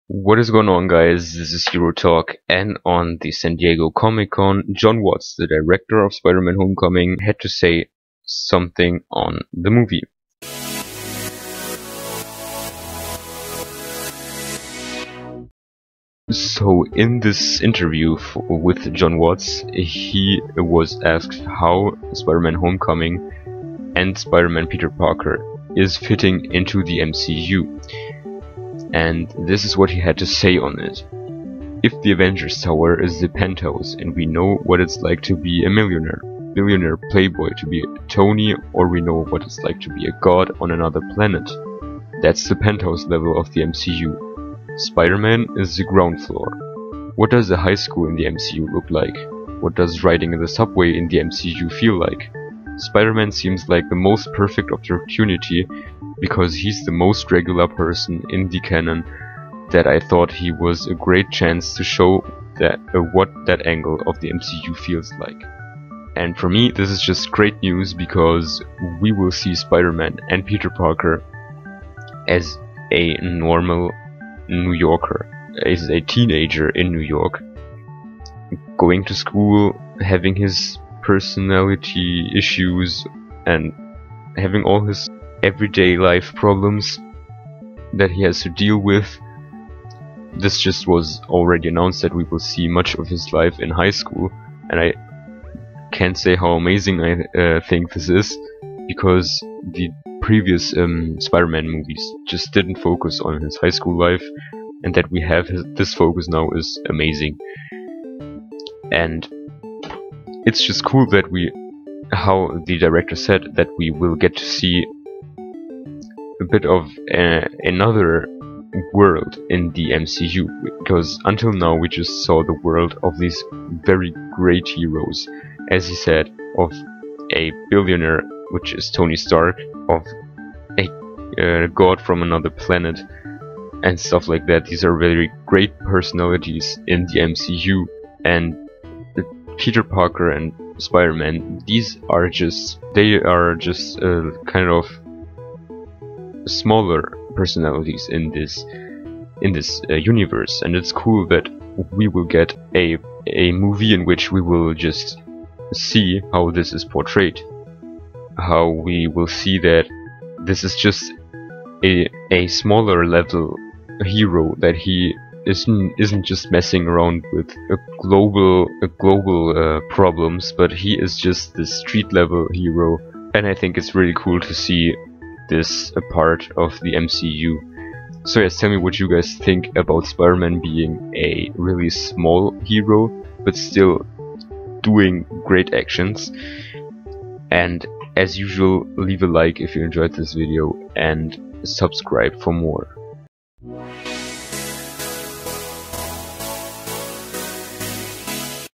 What is going on, guys? This is HEROTALK, and on the San Diego Comic Con, Jon Watts, the director of Spider-Man Homecoming, had to say something on the movie. So, in this interview with Jon Watts, he was asked how Spider-Man Homecoming and Spider-Man Peter Parker is fitting into the MCU. And this is what he had to say on it. If the Avengers Tower is the penthouse and we know what it's like to be a billionaire playboy, to be Tony, or we know what it's like to be a god on another planet, that's the penthouse level of the MCU. Spider-Man is the ground floor. What does a high school in the MCU look like? What does riding in the subway in the MCU feel like? Spider-Man seems like the most perfect opportunity because he's the most regular person in the canon, that I thought he was a great chance to show that what that angle of the MCU feels like. And for me, this is just great news, because we will see Spider-Man and Peter Parker as a normal New Yorker, as a teenager in New York, going to school, having his personality issues and having all his everyday life problems that he has to deal with. This just was already announced that we will see much of his life in high school, and I can't say how amazing I think this is, because the previous Spider-Man movies just didn't focus on his high school life, and that we have this focus now is amazing. And it's just cool that how the director said, that we will get to see a bit of another world in the MCU, because until now we just saw the world of these very great heroes, as he said, of a billionaire, which is Tony Stark, of a god from another planet and stuff like that. These are very great personalities in the MCU, and Peter Parker and Spider-Man, they are just kind of smaller personalities in this universe. And it's cool that we will get a movie in which we will just see how this is portrayed, how we will see that this is just a smaller level hero, that he isn't just messing around with global problems, but he is just the street level hero. And I think it's really cool to see this a part of the MCU. So yes, tell me what you guys think about Spider-Man being a really small hero, but still doing great actions. And as usual, leave a like if you enjoyed this video, and subscribe for more.